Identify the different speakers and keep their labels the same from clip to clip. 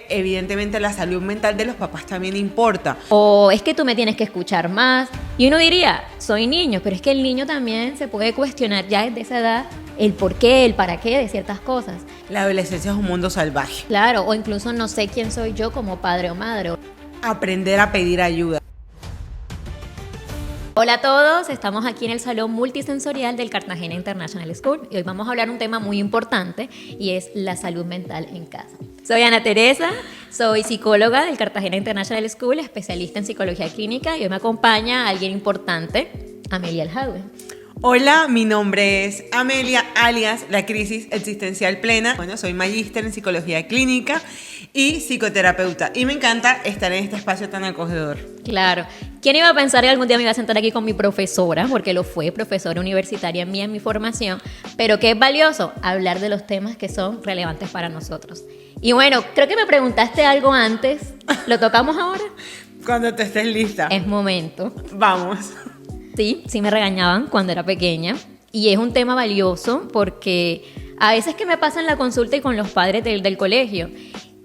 Speaker 1: Evidentemente la salud mental de los papás también importa.
Speaker 2: O es que tú me tienes que escuchar más. Y uno diría, soy niño, pero es que el niño también se puede cuestionar ya desde esa edad el por qué, el para qué de ciertas cosas.
Speaker 1: La adolescencia es un mundo salvaje.
Speaker 2: Claro, o incluso no sé quién soy yo como padre o madre.
Speaker 1: Aprender a pedir ayuda.
Speaker 2: Hola a todos, estamos aquí en el Salón Multisensorial del Cartagena International School y hoy vamos a hablar un tema muy importante y es la salud mental en casa. Soy Ana Teresa, soy psicóloga del Cartagena International School, especialista en psicología clínica y hoy me acompaña alguien importante, Amelia Aljadwe.
Speaker 1: Hola, mi nombre es Amelia, alias La Crisis Existencial Plena. Bueno, soy magíster en psicología clínica y psicoterapeuta y me encanta estar en este espacio tan acogedor.
Speaker 2: Claro. ¿Quién iba a pensar que algún día me iba a sentar aquí con mi profesora? Porque lo fue, profesora universitaria mía en mi formación. Pero qué es valioso hablar de los temas que son relevantes para nosotros. Y bueno, creo que me preguntaste algo antes. ¿Lo tocamos ahora?
Speaker 1: Cuando te estés lista.
Speaker 2: Es momento.
Speaker 1: Vamos.
Speaker 2: Sí me regañaban cuando era pequeña. Y es un tema valioso porque a veces que me pasa en la consulta y con los padres del colegio.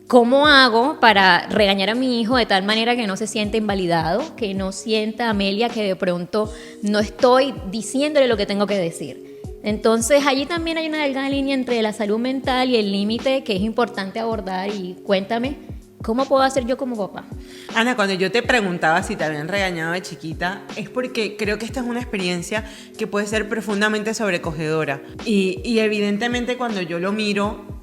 Speaker 2: ¿Cómo hago para regañar a mi hijo de tal manera que no se sienta invalidado, que no sienta, Amelia, que de pronto no estoy diciéndole lo que tengo que decir? Entonces, allí también hay una delgada línea entre la salud mental y el límite que es importante abordar. Y cuéntame, ¿cómo puedo hacer yo como papá?
Speaker 1: Ana, cuando yo te preguntaba si te habían regañado de chiquita, es porque creo que esta es una experiencia que puede ser profundamente sobrecogedora. Y evidentemente cuando yo lo miro,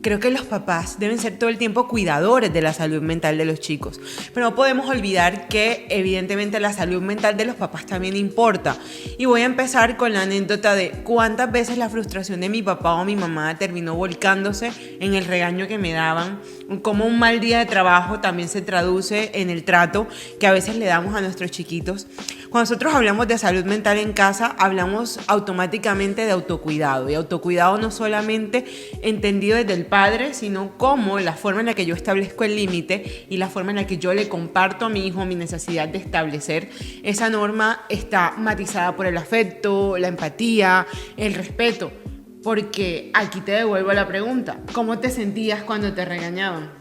Speaker 1: creo que los papás deben ser todo el tiempo cuidadores de la salud mental de los chicos. Pero no podemos olvidar que evidentemente la salud mental de los papás también importa. Y voy a empezar con la anécdota de cuántas veces la frustración de mi papá o mi mamá terminó volcándose en el regaño que me daban. Cómo un mal día de trabajo también se traduce en el trato que a veces le damos a nuestros chiquitos. Cuando nosotros hablamos de salud mental en casa, hablamos automáticamente de autocuidado. Y autocuidado no solamente entendido desde el padre, sino como la forma en la que yo establezco el límite y la forma en la que yo le comparto a mi hijo mi necesidad de establecer esa norma está matizada por el afecto, la empatía, el respeto. Porque aquí te devuelvo la pregunta, ¿cómo te sentías cuando te regañaban?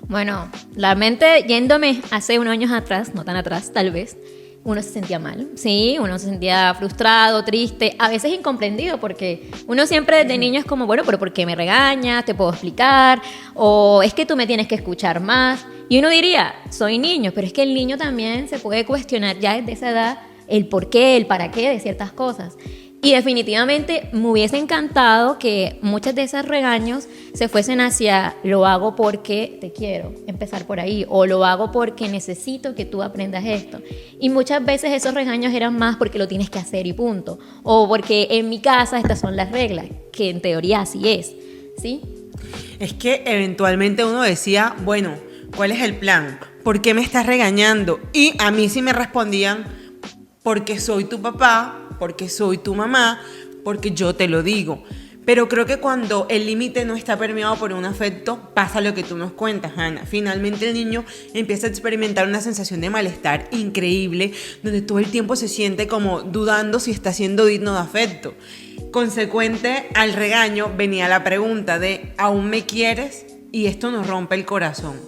Speaker 2: Bueno, la mente yéndome hace unos años atrás, no tan atrás tal vez, uno se sentía mal, sí, uno se sentía frustrado, triste, a veces incomprendido, porque uno siempre desde niño es como, bueno, pero ¿por qué me regañas? ¿Te puedo explicar? O es que tú me tienes que escuchar más. Y uno diría, soy niño, pero es que el niño también se puede cuestionar ya desde esa edad el por qué, el para qué de ciertas cosas. Y definitivamente me hubiese encantado que muchos de esos regaños se fuesen hacia lo hago porque te quiero, empezar por ahí, o lo hago porque necesito que tú aprendas esto. Y muchas veces esos regaños eran más porque lo tienes que hacer y punto, o porque en mi casa estas son las reglas, que en teoría así es, ¿sí?
Speaker 1: Es que eventualmente uno decía, bueno, ¿cuál es el plan? ¿Por qué me estás regañando? Y a mí sí me respondían, porque soy tu papá, porque soy tu mamá, porque yo te lo digo. Pero creo que cuando el límite no está permeado por un afecto, pasa lo que tú nos cuentas, Ana. Finalmente el niño empieza a experimentar una sensación de malestar increíble, donde todo el tiempo se siente como dudando si está siendo digno de afecto. Consecuente al regaño venía la pregunta de ¿aún me quieres? Y esto nos rompe el corazón.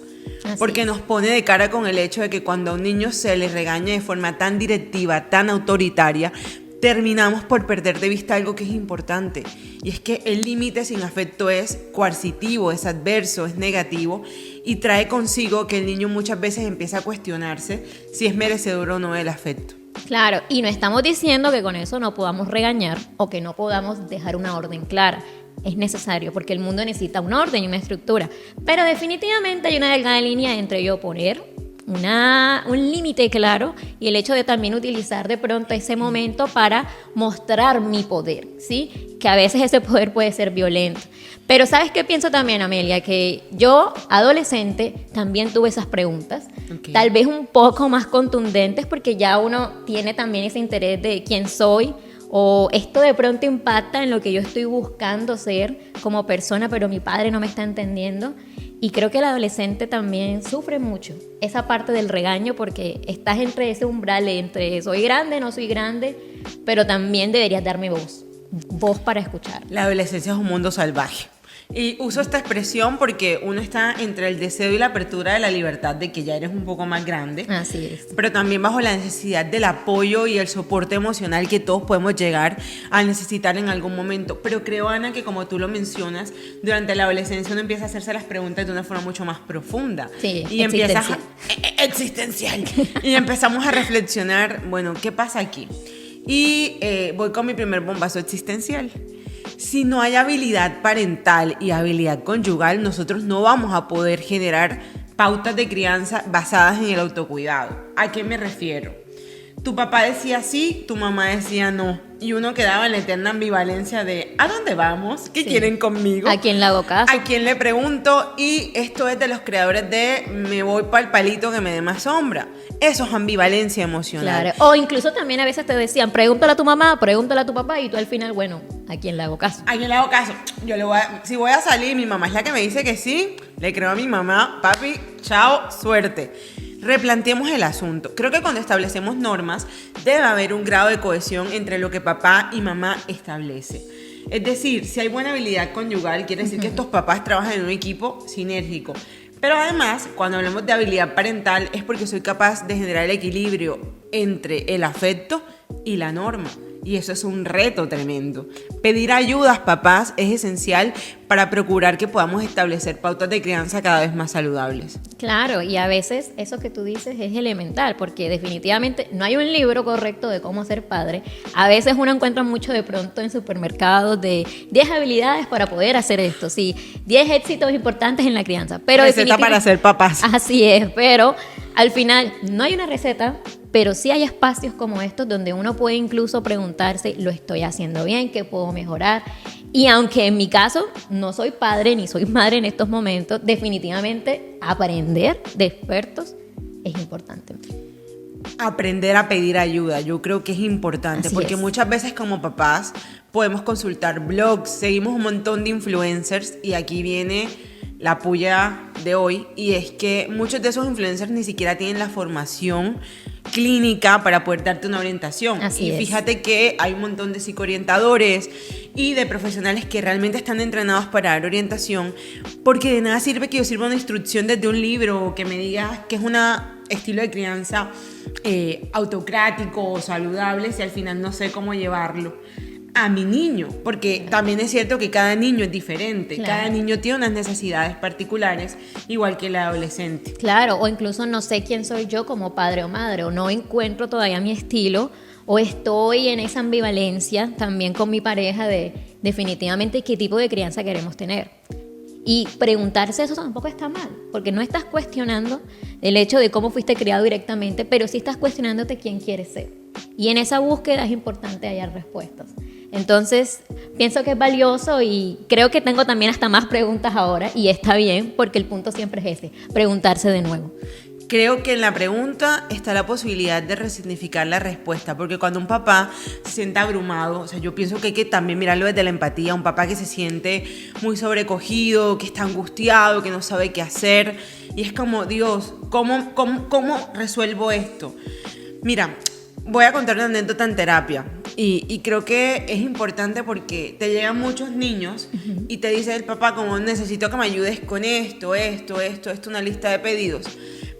Speaker 1: Porque nos pone de cara con el hecho de que cuando a un niño se le regaña de forma tan directiva, tan autoritaria, terminamos por perder de vista algo que es importante. Y es que el límite sin afecto es coercitivo, es adverso, es negativo y trae consigo que el niño muchas veces empieza a cuestionarse si es merecedor o no del afecto.
Speaker 2: Claro, y no estamos diciendo que con eso no podamos regañar o que no podamos dejar una orden clara. Es necesario porque el mundo necesita un orden y una estructura. Pero definitivamente hay una delgada línea entre yo poner un límite claro y el hecho de también utilizar de pronto ese momento para mostrar mi poder, ¿sí? Que a veces ese poder puede ser violento. Pero ¿sabes qué pienso también, Amelia? Que yo, adolescente, también tuve esas preguntas, tal vez un poco más contundentes porque ya uno tiene también ese interés de quién soy, o esto de pronto impacta en lo que yo estoy buscando ser como persona, pero mi padre no me está entendiendo. Y creo que el adolescente también sufre mucho esa parte del regaño porque estás entre ese umbral entre soy grande, no soy grande, pero también deberías darme voz para escuchar.
Speaker 1: La adolescencia es un mundo salvaje. Y uso esta expresión porque uno está entre el deseo y la apertura de la libertad de que ya eres un poco más grande.
Speaker 2: Así es.
Speaker 1: Pero también bajo la necesidad del apoyo y el soporte emocional que todos podemos llegar a necesitar en algún momento. Pero creo, Ana, que como tú lo mencionas, durante la adolescencia uno empieza a hacerse las preguntas de una forma mucho más profunda.
Speaker 2: Sí,
Speaker 1: y empiezas existencial. Y empezamos a reflexionar, bueno, ¿qué pasa aquí? Y voy con mi primer bombazo existencial. Si no hay habilidad parental y habilidad conyugal, nosotros no vamos a poder generar pautas de crianza basadas en el autocuidado. ¿A qué me refiero? Tu papá decía sí, tu mamá decía no. Y uno quedaba en la eterna ambivalencia de ¿a dónde vamos? ¿Qué quieren conmigo?
Speaker 2: ¿A quién le hago caso?
Speaker 1: ¿A quién le pregunto? Y esto es de los creadores de me voy para el palito que me dé más sombra. Eso es ambivalencia emocional.
Speaker 2: Claro. O incluso también a veces te decían, pregúntale a tu mamá, pregúntale a tu papá, y tú al final, bueno, ¿a quién le hago caso?
Speaker 1: ¿A quién le hago caso? Si voy a salir, mi mamá es la que me dice que sí, le creo a mi mamá, papi, chao, suerte. Replanteemos el asunto. Creo que cuando establecemos normas, debe haber un grado de cohesión entre lo que papá y mamá establece. Es decir, si hay buena habilidad conyugal, quiere decir que estos papás trabajan en un equipo sinérgico. Pero además, cuando hablamos de habilidad parental, es porque soy capaz de generar el equilibrio entre el afecto y la norma. Y eso es un reto tremendo. Pedir ayudas, papás, es esencial para procurar que podamos establecer pautas de crianza cada vez más saludables.
Speaker 2: Claro, y a veces eso que tú dices es elemental, porque definitivamente no hay un libro correcto de cómo ser padre. A veces uno encuentra mucho de pronto en supermercados de 10 habilidades para poder hacer esto, sí, 10 éxitos importantes en la crianza. Pero
Speaker 1: receta para ser papás.
Speaker 2: Así es, pero al final no hay una receta, pero sí hay espacios como estos donde uno puede incluso preguntarse, ¿lo estoy haciendo bien? ¿Qué puedo mejorar? Y aunque en mi caso no soy padre ni soy madre en estos momentos, definitivamente aprender de expertos es importante.
Speaker 1: Aprender a pedir ayuda, yo creo que es importante, porque muchas veces como papás podemos consultar blogs, seguimos un montón de influencers y aquí viene la puya de hoy, y es que muchos de esos influencers ni siquiera tienen la formación clínica para poder darte una orientación.
Speaker 2: Así es.
Speaker 1: Fíjate que hay un montón de psicoorientadores y de profesionales que realmente están entrenados para dar orientación, porque de nada sirve que yo sirva una instrucción desde un libro o que me digas que es un estilo de crianza autocrático o saludable si al final no sé cómo llevarlo a mi niño, porque también es cierto que cada niño es diferente,
Speaker 2: claro.
Speaker 1: Cada niño tiene unas necesidades particulares, igual que el adolescente.
Speaker 2: Claro, o incluso no sé quién soy yo como padre o madre, o no encuentro todavía mi estilo, o estoy en esa ambivalencia también con mi pareja de definitivamente qué tipo de crianza queremos tener. Y preguntarse eso tampoco está mal, porque no estás cuestionando el hecho de cómo fuiste criado directamente, pero sí estás cuestionándote quién quieres ser. Y en esa búsqueda es importante hallar respuestas. Entonces, pienso que es valioso y creo que tengo también hasta más preguntas ahora, y está bien, porque el punto siempre es ese, preguntarse de nuevo.
Speaker 1: Creo que en la pregunta está la posibilidad de resignificar la respuesta, porque cuando un papá se siente abrumado, o sea, yo pienso que hay que también mirarlo desde la empatía, un papá que se siente muy sobrecogido, que está angustiado, que no sabe qué hacer, y es como, Dios, ¿cómo resuelvo esto? Mira, voy a contar una anécdota en terapia, y creo que es importante porque te llegan muchos niños y te dice el papá como necesito que me ayudes con esto, una lista de pedidos.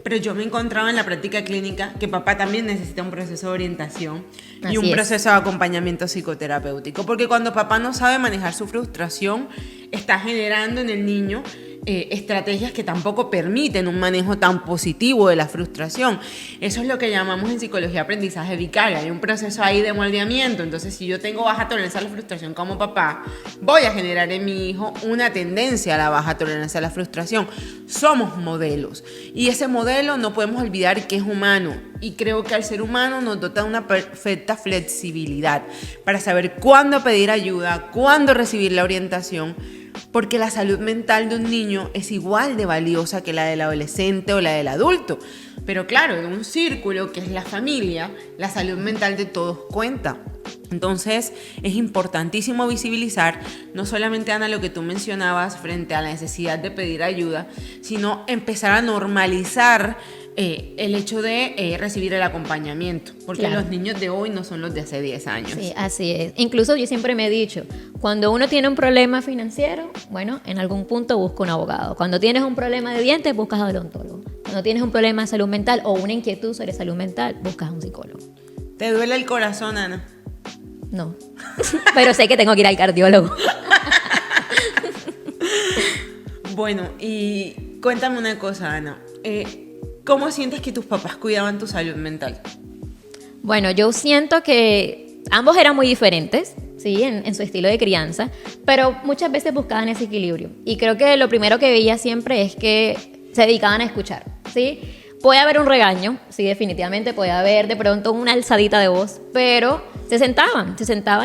Speaker 1: Pero yo me encontraba en la práctica clínica que papá también necesita un proceso de orientación y un proceso de acompañamiento psicoterapéutico. Porque cuando papá no sabe manejar su frustración, está generando en el niño estrategias que tampoco permiten un manejo tan positivo de la frustración. Eso es lo que llamamos en psicología aprendizaje vicario. Hay un proceso ahí de moldeamiento. Entonces, si yo tengo baja tolerancia a la frustración como papá, voy a generar en mi hijo una tendencia a la baja tolerancia a la frustración. Somos modelos. Y ese modelo no podemos olvidar que es humano. Y creo que al ser humano nos dota de una perfecta flexibilidad para saber cuándo pedir ayuda, cuándo recibir la orientación, porque la salud mental de un niño es igual de valiosa que la del adolescente o la del adulto. Pero claro, en un círculo que es la familia, la salud mental de todos cuenta. Entonces es importantísimo visibilizar, no solamente, Ana, lo que tú mencionabas frente a la necesidad de pedir ayuda, sino empezar a normalizar el hecho de recibir el acompañamiento, porque
Speaker 2: Claro.
Speaker 1: los niños de hoy no son los de hace 10 años.
Speaker 2: Sí, así es. Incluso yo siempre me he dicho, cuando uno tiene un problema financiero, bueno, en algún punto busca un abogado. Cuando tienes un problema de dientes, buscas a un odontólogo. Cuando tienes un problema de salud mental o una inquietud sobre salud mental, buscas a un psicólogo.
Speaker 1: ¿Te duele el corazón, Ana?
Speaker 2: No. Pero sé que tengo que ir al cardiólogo.
Speaker 1: Bueno, y cuéntame una cosa, Ana. ¿Cómo sientes que tus papás cuidaban tu salud mental?
Speaker 2: Bueno, yo siento que ambos eran muy diferentes, ¿sí? En su estilo de crianza, pero muchas veces buscaban ese equilibrio. Y creo que lo primero que veía siempre es que se dedicaban a escuchar, ¿sí? Puede haber un regaño, sí, definitivamente, puede haber de pronto una alzadita de voz, pero se sentaban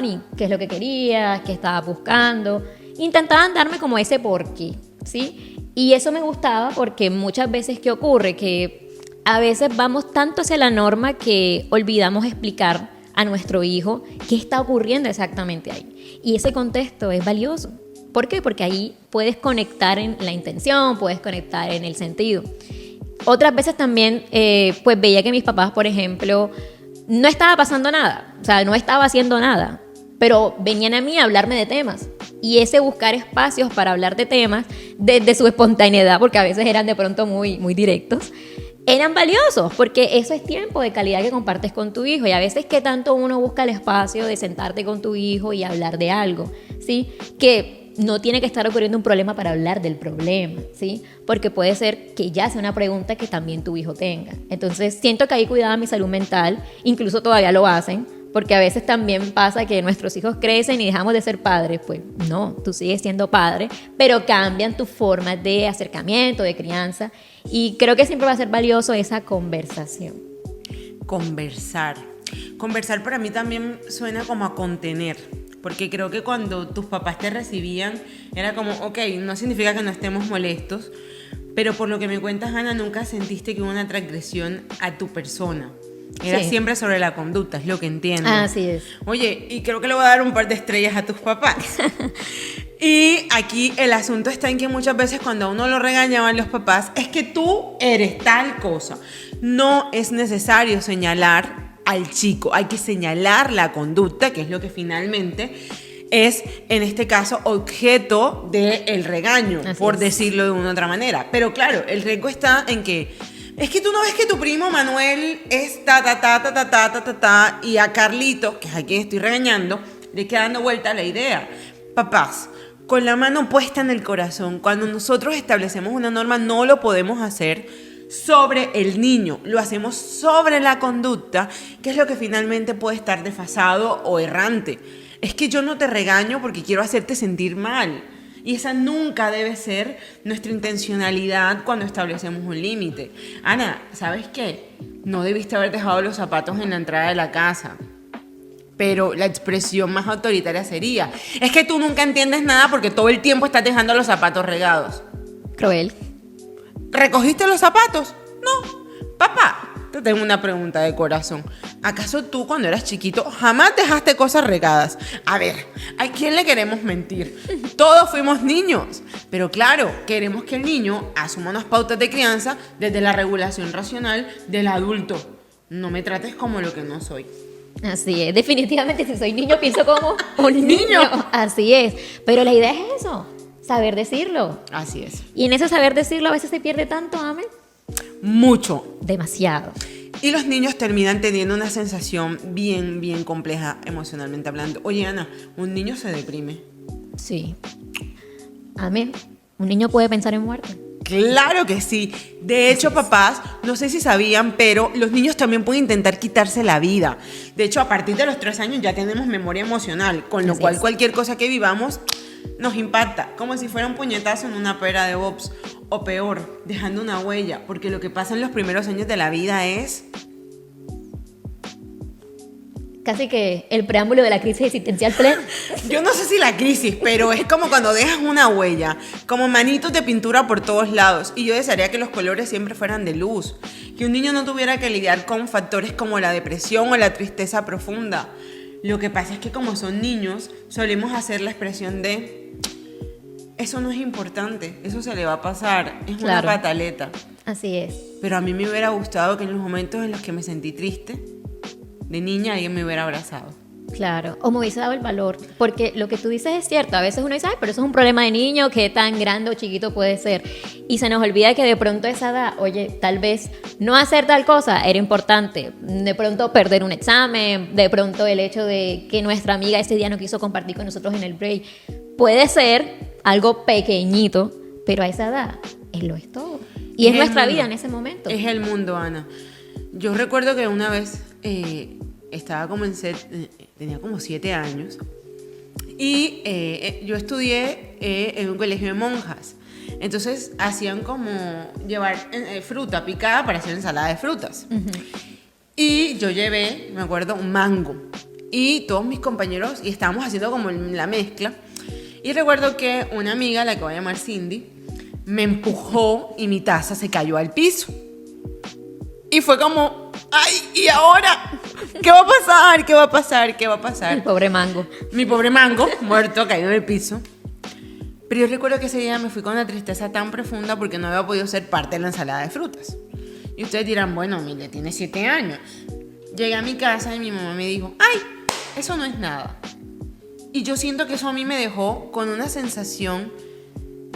Speaker 2: y qué es lo que querías, qué estabas buscando. Intentaban darme como ese porqué, ¿sí? Y eso me gustaba porque muchas veces, ¿qué ocurre? Que a veces vamos tanto hacia la norma que olvidamos explicar a nuestro hijo qué está ocurriendo exactamente ahí. Y ese contexto es valioso. ¿Por qué? Porque ahí puedes conectar en la intención, puedes conectar en el sentido. Otras veces también, pues veía que mis papás, por ejemplo, no estaba pasando nada, o sea, no estaba haciendo nada, pero venían a mí a hablarme de temas. Y ese buscar espacios para hablar de temas desde su espontaneidad, porque a veces eran de pronto muy, muy directos, eran valiosos, porque eso es tiempo de calidad que compartes con tu hijo. Y a veces que tanto uno busca el espacio de sentarte con tu hijo y hablar de algo, ¿sí? Que no tiene que estar ocurriendo un problema para hablar del problema, ¿sí? Porque puede ser que ya sea una pregunta que también tu hijo tenga. Entonces siento que ahí cuidaba mi salud mental, incluso todavía lo hacen, porque a veces también pasa que nuestros hijos crecen y dejamos de ser padres. Pues no, tú sigues siendo padre, pero cambian tus formas de acercamiento, de crianza. Y creo que siempre va a ser valioso esa conversación.
Speaker 1: Conversar. Conversar para mí también suena como a contener, porque creo que cuando tus papás te recibían era como, ok, no significa que no estemos molestos, pero por lo que me cuentas, Ana, nunca sentiste que hubo una transgresión a tu persona. Era
Speaker 2: Sí.
Speaker 1: siempre sobre la conducta, es lo que entiendo.
Speaker 2: Así es.
Speaker 1: Oye, y creo que le voy a dar un par de estrellas a tus papás. Y aquí el asunto está en que muchas veces cuando a uno lo regañaban los papás, es que tú eres tal cosa. No es necesario señalar al chico, hay que señalar la conducta, que es lo que finalmente es, en este caso, objeto del regaño,
Speaker 2: Así
Speaker 1: por
Speaker 2: es.
Speaker 1: decirlo de una otra manera. Pero claro, el riesgo está en que es que tú no ves que tu primo Manuel es ta, y a Carlito, que es a quien estoy regañando, le queda dando vuelta la idea. Papás, con la mano puesta en el corazón, cuando nosotros establecemos una norma, no lo podemos hacer sobre el niño, lo hacemos sobre la conducta, que es lo que finalmente puede estar desfasado o errante. Es que yo no te regaño porque quiero hacerte sentir mal. Y esa nunca debe ser nuestra intencionalidad cuando establecemos un límite. Ana, ¿sabes qué? No debiste haber dejado los zapatos en la entrada de la casa. Pero la expresión más autoritaria sería, es que tú nunca entiendes nada porque todo el tiempo estás dejando los zapatos regados.
Speaker 2: Cruel.
Speaker 1: ¿Recogiste los zapatos? No. Papá, te tengo una pregunta de corazón. ¿Acaso tú cuando eras chiquito jamás dejaste cosas regadas? A ver, ¿a quién le queremos mentir? Todos fuimos niños. Pero claro, queremos que el niño asuma unas pautas de crianza desde la regulación racional del adulto. No me trates como lo que no soy.
Speaker 2: Así es. Definitivamente, si soy niño, pienso como un niño. Así es. Pero la idea es eso, saber decirlo.
Speaker 1: Así es.
Speaker 2: Y en ese saber decirlo a veces se pierde tanto, Amén.
Speaker 1: Mucho.
Speaker 2: Demasiado.
Speaker 1: Y los niños terminan teniendo una sensación bien compleja emocionalmente hablando. Oye, Ana, un niño se deprime.
Speaker 2: Sí. Amén. Un niño puede pensar en muerte.
Speaker 1: Claro que sí. De hecho, papás, no sé si sabían, pero los niños también pueden intentar quitarse la vida. De hecho, a partir de los 3 años ya tenemos memoria emocional, con lo
Speaker 2: Así
Speaker 1: cual
Speaker 2: es.
Speaker 1: cualquier cosa que vivamos nos impacta, como si fuera un puñetazo en una pera de bobs, o peor, dejando una huella, porque lo que pasa en los primeros años de la vida es...
Speaker 2: Casi que el preámbulo de la crisis existencial plena.
Speaker 1: Yo no sé si la crisis, pero es como cuando dejas una huella, como manitos de pintura por todos lados. Y yo desearía que los colores siempre fueran de luz, que un niño no tuviera que lidiar con factores como la depresión o la tristeza profunda. Lo que pasa es que como son niños, solemos hacer la expresión de... eso no es importante, eso se le va a pasar, es
Speaker 2: Claro.
Speaker 1: una pataleta.
Speaker 2: Así es.
Speaker 1: Pero a mí me hubiera gustado que en los momentos en los que me sentí triste, de niña, alguien me hubiera abrazado.
Speaker 2: Claro, o me hubiese dado el valor, porque lo que tú dices es cierto, a veces uno dice, ay, pero eso es un problema de niño, qué tan grande o chiquito puede ser, y se nos olvida que de pronto a esa edad, oye, tal vez no hacer tal cosa era importante, de pronto perder un examen, de pronto el hecho de que nuestra amiga ese día no quiso compartir con nosotros en el break, puede ser algo pequeñito, pero a esa edad, él lo es todo, y es
Speaker 1: el
Speaker 2: nuestra
Speaker 1: mundo.
Speaker 2: vida en ese momento.
Speaker 1: Es el mundo, Ana. Yo recuerdo que una vez estaba como tenía como 7 años y yo estudié en un colegio de monjas. Entonces hacían como llevar fruta picada para hacer ensalada de frutas. Y yo llevé, me acuerdo, un mango. Y todos mis compañeros, y estábamos haciendo como la mezcla. Y recuerdo que una amiga, la que voy a llamar Cindy, me empujó y mi taza se cayó al piso. Y fue como, ¡ay! ¿Y ahora? ¿Qué va a pasar? ¿Qué va a pasar? ¿Qué va a
Speaker 2: El
Speaker 1: pasar?
Speaker 2: pobre mango.
Speaker 1: Mi pobre mango, muerto, caído en el piso. Pero yo recuerdo que ese día me fui con una tristeza tan profunda porque no había podido ser parte de la ensalada de frutas. Y ustedes dirán, bueno, Mile tiene 7 años. Llegué a mi casa y mi mamá me dijo, ¡ay! Eso no es nada. Y yo siento que eso a mí me dejó con una sensación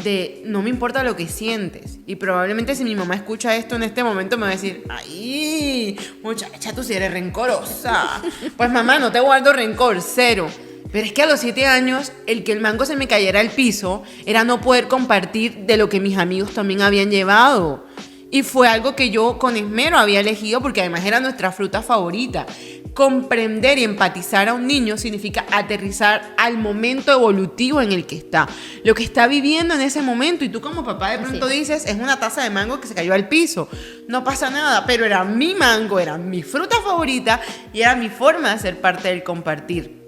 Speaker 1: de no me importa lo que sientes. Y probablemente si mi mamá escucha esto en este momento me va a decir, ¡ay! Muchacha, tú sí eres rencorosa. Pues mamá, no te guardo rencor, cero. Pero es que a los 7 años, el que el mango se me cayera al piso era no poder compartir de lo que mis amigos también habían llevado. Y fue algo que yo con esmero había elegido porque además era nuestra fruta favorita. Comprender y empatizar a un niño significa aterrizar al momento evolutivo en el que está. Lo que está viviendo en ese momento. Y tú como papá de pronto dices, es una taza de mango que se cayó al piso. No pasa nada, pero era mi mango, era mi fruta favorita y era mi forma de ser parte del compartir.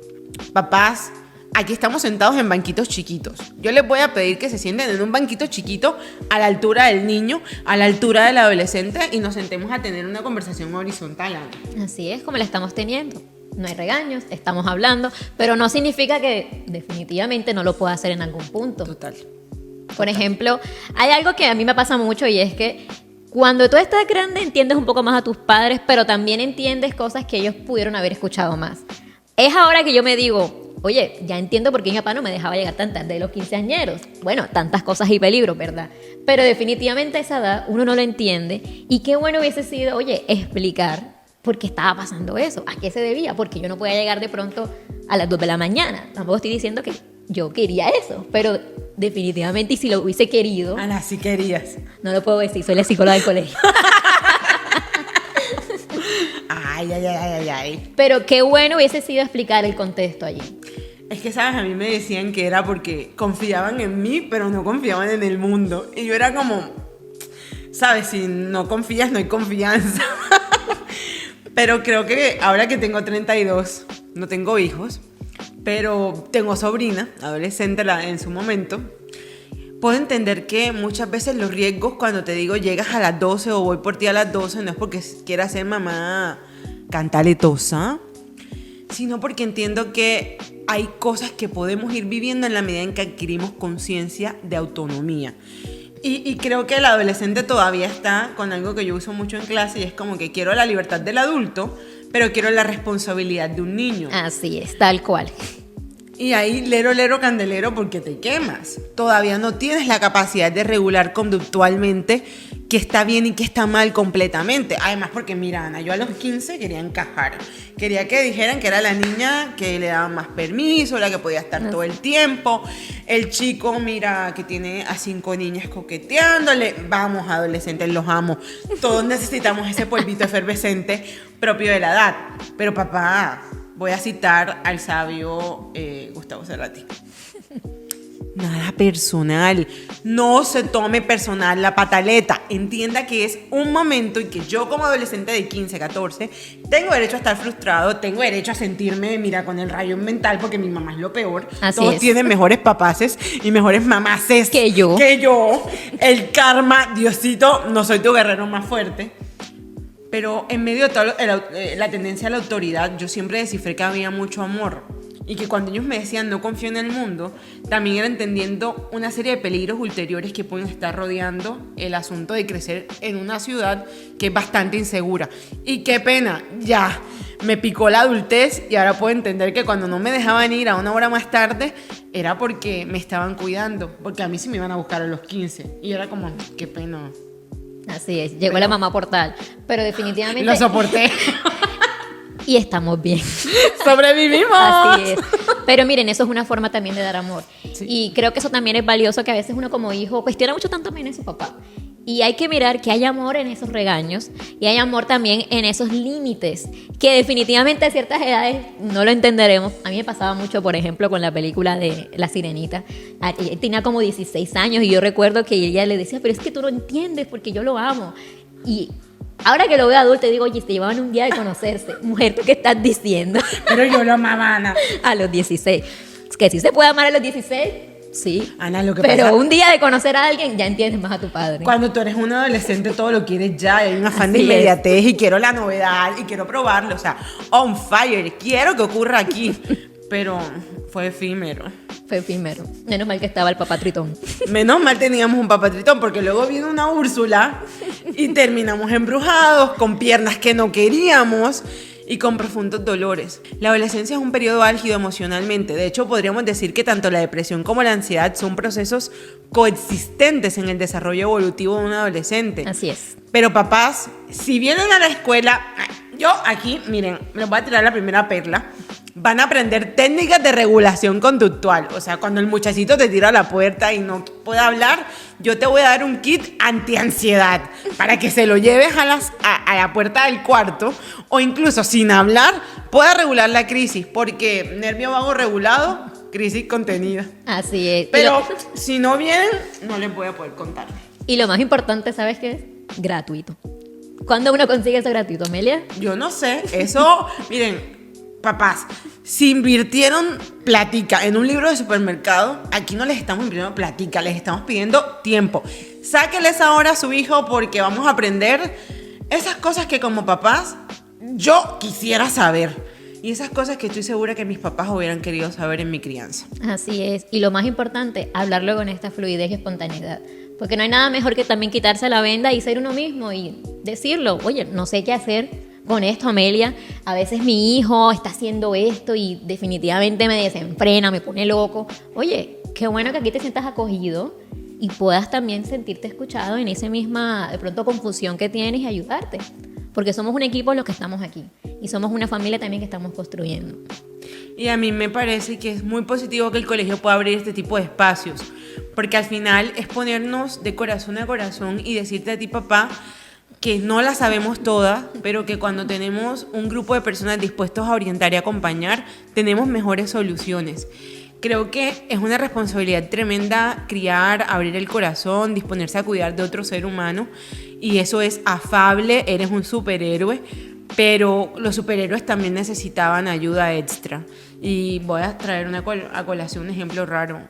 Speaker 1: Papás, aquí estamos sentados en banquitos chiquitos. Yo les voy a pedir que se sienten en un banquito chiquito a la altura del niño, a la altura del adolescente y nos sentemos a tener una conversación horizontal, Ana.
Speaker 2: Así es, como la estamos teniendo. No hay regaños, estamos hablando, pero no significa que definitivamente no lo pueda hacer en algún punto.
Speaker 1: Total.
Speaker 2: Por ejemplo, hay algo que a mí me pasa mucho y es que cuando tú estás grande entiendes un poco más a tus padres, pero también entiendes cosas que ellos pudieron haber escuchado más. Es ahora que yo me digo, oye, ya entiendo por qué mi papá no me dejaba llegar tan tarde de los quinceañeros. Bueno, tantas cosas y peligros, ¿verdad? Pero definitivamente a esa edad uno no lo entiende. Y qué bueno hubiese sido, oye, explicar por qué estaba pasando eso, a qué se debía, porque yo no podía llegar de pronto a las 2 de la mañana. Tampoco estoy diciendo que yo quería eso, pero definitivamente, y si lo hubiese querido,
Speaker 1: Ana, si querías.
Speaker 2: no lo puedo decir, soy la psicóloga del colegio.
Speaker 1: Ay, ay, ay, ay, ay.
Speaker 2: Pero qué bueno hubiese sido explicar el contexto allí.
Speaker 1: Es que, ¿sabes? A mí me decían que era porque confiaban en mí, pero no confiaban en el mundo. Y yo era como, ¿sabes? Si no confías, no hay confianza. Pero creo que ahora que tengo 32, no tengo hijos, pero tengo sobrina, adolescente en su momento, puedo entender que muchas veces los riesgos cuando te digo llegas a las 12 o voy por ti a las 12 no es porque quiera ser mamá cantaletosa, sino porque entiendo que hay cosas que podemos ir viviendo en la medida en que adquirimos conciencia de autonomía. Y creo que el adolescente todavía está con algo que yo uso mucho en clase y es como que quiero la libertad del adulto, pero quiero la responsabilidad de un niño.
Speaker 2: Así es, tal cual.
Speaker 1: Y ahí lero, lero, candelero porque te quemas. Todavía no tienes la capacidad de regular conductualmente qué está bien y qué está mal completamente. Además porque mira, Ana, yo a los 15 quería encajar. Quería que dijeran que era la niña que le daban más permiso, la que podía estar todo el tiempo. El chico, mira, que tiene a 5 niñas coqueteándole. Vamos, adolescentes, los amo. Todos necesitamos ese polvito efervescente propio de la edad. Pero papá, voy a citar al sabio Gustavo Cerati. Nada personal. No se tome personal la pataleta. Entienda que es un momento y que yo como adolescente de 15, 14 tengo derecho a estar frustrado, tengo derecho a sentirme, mira, con el rayo mental porque mi mamá es lo peor.
Speaker 2: Así
Speaker 1: Todos
Speaker 2: es.
Speaker 1: tienen mejores papaces y mejores mamaces
Speaker 2: Que yo.
Speaker 1: El karma, Diosito, no soy tu guerrero más fuerte. Pero en medio de toda la tendencia a la autoridad, yo siempre descifré que había mucho amor. y que cuando ellos me decían no confío en el mundo, también era entendiendo una serie de peligros ulteriores que pueden estar rodeando el asunto de crecer en una ciudad que es bastante insegura. Y qué pena, ya me picó la adultez y ahora puedo entender que cuando no me dejaban ir a una hora más tarde era porque me estaban cuidando, porque a mí sí me iban a buscar a los 15 y era como, qué pena.
Speaker 2: Así es, llegó la mamá portal, pero definitivamente...
Speaker 1: Lo soporté.
Speaker 2: Y estamos bien.
Speaker 1: ¡Sobrevivimos!
Speaker 2: Así es. Pero miren, eso es una forma también de dar amor.
Speaker 1: Sí.
Speaker 2: Y creo que eso también es valioso, que a veces uno como hijo cuestiona mucho tanto también a su papá. Y hay que mirar que hay amor en esos regaños y hay amor también en esos límites, que definitivamente a ciertas edades no lo entenderemos. A mí me pasaba mucho, por ejemplo, con la película de La Sirenita. Ella tenía como 16 años y yo recuerdo que ella le decía, pero es que tú no entiendes porque yo lo amo. Y ahora que lo veo adulto, digo, oye, se llevaban un día de conocerse. Mujer, ¿tú qué estás diciendo?
Speaker 1: Pero yo lo amaba, Ana.
Speaker 2: A los 16. Es que sí se puede amar a los 16, sí.
Speaker 1: Ana, lo que
Speaker 2: pero
Speaker 1: pasa...
Speaker 2: un día de conocer a alguien ya entiendes más a tu padre.
Speaker 1: Cuando tú eres un adolescente todo lo quieres ya, y hay un afán de
Speaker 2: Así
Speaker 1: inmediatez y quiero la novedad y quiero probarlo, o sea, on fire, quiero que ocurra aquí, pero fue efímero.
Speaker 2: Fue primero. Menos mal que estaba el papá Tritón.
Speaker 1: Menos mal teníamos un papá Tritón, porque luego vino una Úrsula y terminamos embrujados, con piernas que no queríamos y con profundos dolores. La adolescencia es un periodo álgido emocionalmente. De hecho, podríamos decir que tanto la depresión como la ansiedad son procesos coexistentes en el desarrollo evolutivo de un adolescente.
Speaker 2: Así es.
Speaker 1: Pero papás, si vienen a la escuela, yo aquí, miren, les voy a tirar la primera perla. Van a aprender técnicas de regulación conductual. O sea, cuando el muchachito te tira a la puerta y no puede hablar, yo te voy a dar un kit antiansiedad para que se lo lleves a la puerta del cuarto o incluso sin hablar pueda regular la crisis, porque nervio vago regulado, crisis contenida.
Speaker 2: Así es.
Speaker 1: Pero si no vienen, no les voy a poder contar.
Speaker 2: Y lo más importante, ¿sabes qué es? Gratuito. ¿Cuándo uno consigue eso gratuito, Amelia?
Speaker 1: Yo no sé, eso, miren, papás, si invirtieron platica en un libro de supermercado, aquí no les estamos invirtiendo platica, les estamos pidiendo tiempo. Sáquenles ahora a su hijo porque vamos a aprender esas cosas que como papás yo quisiera saber. Y esas cosas que estoy segura que mis papás hubieran querido saber en mi crianza.
Speaker 2: Así es. Y lo más importante, hablarlo con esta fluidez y espontaneidad. Porque no hay nada mejor que también quitarse la venda y ser uno mismo y decirlo. Oye, no sé qué hacer con esto, Amelia. A veces mi hijo está haciendo esto y definitivamente me desenfrena, me pone loco. Oye, qué bueno que aquí te sientas acogido y puedas también sentirte escuchado en esa misma, de pronto, confusión que tienes y ayudarte. Porque somos un equipo los que estamos aquí y somos una familia también que estamos construyendo.
Speaker 1: Y a mí me parece que es muy positivo que el colegio pueda abrir este tipo de espacios, porque al final es ponernos de corazón a corazón y decirte a ti, papá, que no la sabemos toda, pero que cuando tenemos un grupo de personas dispuestos a orientar y acompañar, tenemos mejores soluciones. Creo que es una responsabilidad tremenda criar, abrir el corazón, disponerse a cuidar de otro ser humano, y eso es afable, eres un superhéroe, pero los superhéroes también necesitaban ayuda extra. Y voy a traer a colación un ejemplo raro.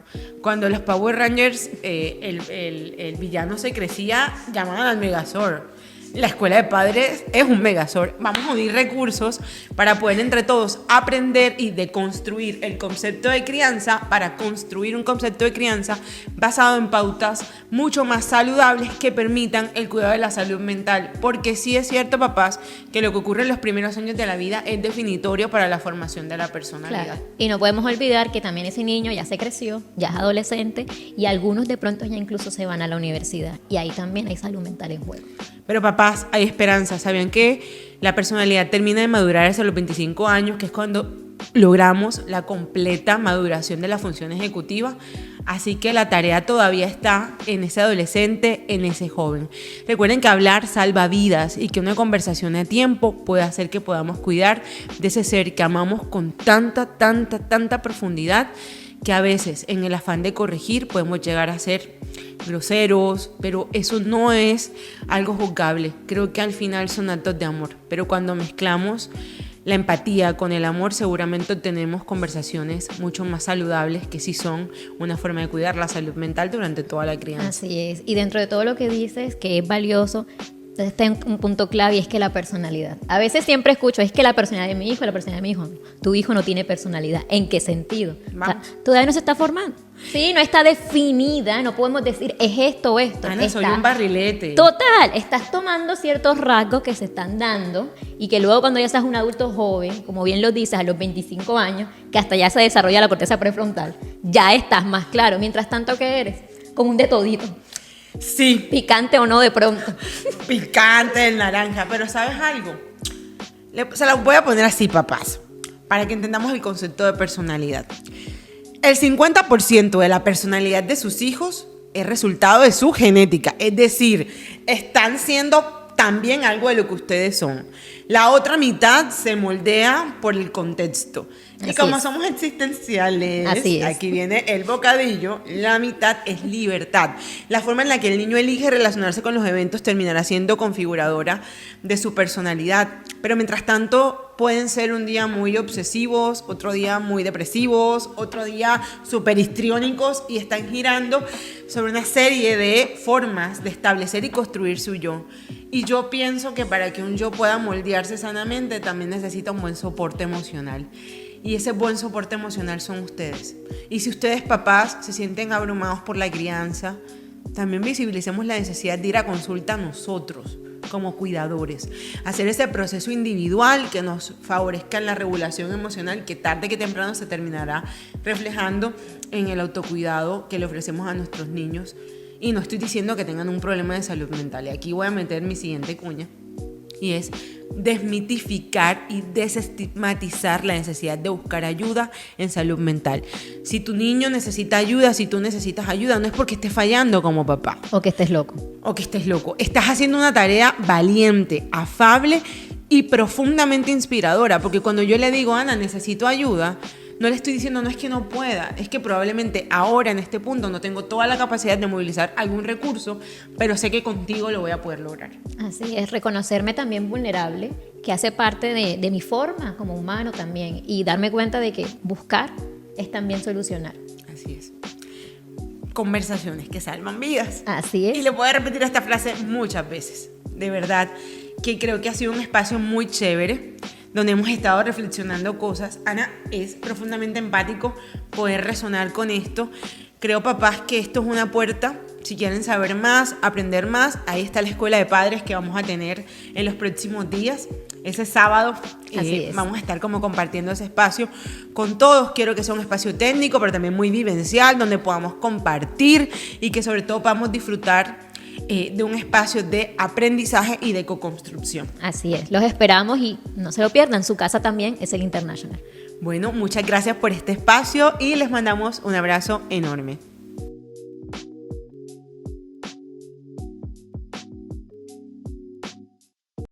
Speaker 1: Cuando los Power Rangers, el villano se crecía, llamaban al Megazord. La escuela de padres es un Megazord. Vamos a unir recursos para poder entre todos aprender y deconstruir el concepto de crianza para construir un concepto de crianza basado en pautas mucho más saludables que permitan el cuidado de la salud mental. Porque sí es cierto, papás, que lo que ocurre en los primeros años de la vida es definitorio para la formación de la personalidad.
Speaker 2: Claro. Y no podemos olvidar que también ese niño ya se creció, ya es adolescente y algunos de pronto ya incluso se van a la universidad. Y ahí también hay salud mental en juego.
Speaker 1: Pero papás, hay esperanza. ¿Sabían que la personalidad termina de madurar hasta los 25 años, que es cuando logramos la completa maduración de la función ejecutiva? Así que la tarea todavía está en ese adolescente, en ese joven. Recuerden que hablar salva vidas y que una conversación a tiempo puede hacer que podamos cuidar de ese ser que amamos con tanta profundidad, que a veces en el afán de corregir podemos llegar a ser groseros, pero eso no es algo juzgable. Creo que al final son actos de amor, pero cuando mezclamos la empatía con el amor, seguramente tenemos conversaciones mucho más saludables, que sí son una forma de cuidar la salud mental durante toda la crianza.
Speaker 2: Así es. Y dentro de todo lo que dices, que es valioso, Entonces está en un punto clave y es que la personalidad. A veces siempre escucho, es que la personalidad de mi hijo, la personalidad de mi hijo. Tu hijo no tiene personalidad. ¿En qué sentido? O sea, todavía no se está formando. Sí, no está definida, no podemos decir es esto o esto.
Speaker 1: Ana, soy un barrilete.
Speaker 2: Total, estás tomando ciertos rasgos que se están dando y que luego cuando ya seas un adulto joven, como bien lo dices, a los 25 años, que hasta ya se desarrolla la corteza prefrontal, ya estás más claro. Mientras tanto, ¿qué eres? Como un de todito.
Speaker 1: Sí.
Speaker 2: Picante o no de pronto.
Speaker 1: Picante el naranja. Pero ¿sabes algo? Se la voy a poner así, papás, para que entendamos el concepto de personalidad. El 50% de la personalidad de sus hijos es resultado de su genética. Es decir, están siendo también algo de lo que ustedes son. La otra mitad se moldea por el contexto. Y como somos existenciales, aquí viene el bocadillo, la mitad es libertad. La forma en la que el niño elige relacionarse con los eventos terminará siendo configuradora de su personalidad. Pero mientras tanto, pueden ser un día muy obsesivos, otro día muy depresivos, otro día súper histriónicos y están girando sobre una serie de formas de establecer y construir su yo. Y yo pienso que para que un yo pueda moldearse sanamente, también necesita un buen soporte emocional. Y ese buen soporte emocional son ustedes. Y si ustedes, papás, se sienten abrumados por la crianza, también visibilicemos la necesidad de ir a consulta a nosotros, como cuidadores. Hacer ese proceso individual que nos favorezca en la regulación emocional, que tarde que temprano se terminará reflejando en el autocuidado que le ofrecemos a nuestros niños. Y no estoy diciendo que tengan un problema de salud mental. Y aquí voy a meter mi siguiente cuña. Y es desmitificar y desestigmatizar la necesidad de buscar ayuda en salud mental. Si tu niño necesita ayuda, si tú necesitas ayuda, no es porque estés fallando como papá.
Speaker 2: O que estés loco.
Speaker 1: O que estés loco. Estás haciendo una tarea valiente, afable y profundamente inspiradora. Porque cuando yo le digo, Ana, necesito ayuda, no le estoy diciendo no es que no pueda, es que probablemente ahora en este punto no tengo toda la capacidad de movilizar algún recurso, pero sé que contigo lo voy a poder lograr.
Speaker 2: Así es, reconocerme también vulnerable, que hace parte de mi forma como humano también, y darme cuenta de que buscar es también solucionar.
Speaker 1: Así es. Conversaciones que salvan vidas.
Speaker 2: Así es.
Speaker 1: Y le puedo repetir esta frase muchas veces. De verdad, que creo que ha sido un espacio muy chévere, donde hemos estado reflexionando cosas. Ana, es profundamente empático poder resonar con esto. Creo, papás, que esto es una puerta. Si quieren saber más, aprender más, ahí está la escuela de padres que vamos a tener en los próximos días. Ese sábado vamos a estar como compartiendo ese espacio con todos. Quiero que sea un espacio técnico, pero también muy vivencial, donde podamos compartir y que sobre todo podamos disfrutar de un espacio de aprendizaje y de co-construcción.
Speaker 2: Así es, los esperamos y no se lo pierdan, su casa también es el International.
Speaker 1: Bueno, muchas gracias por este espacio y les mandamos un abrazo enorme.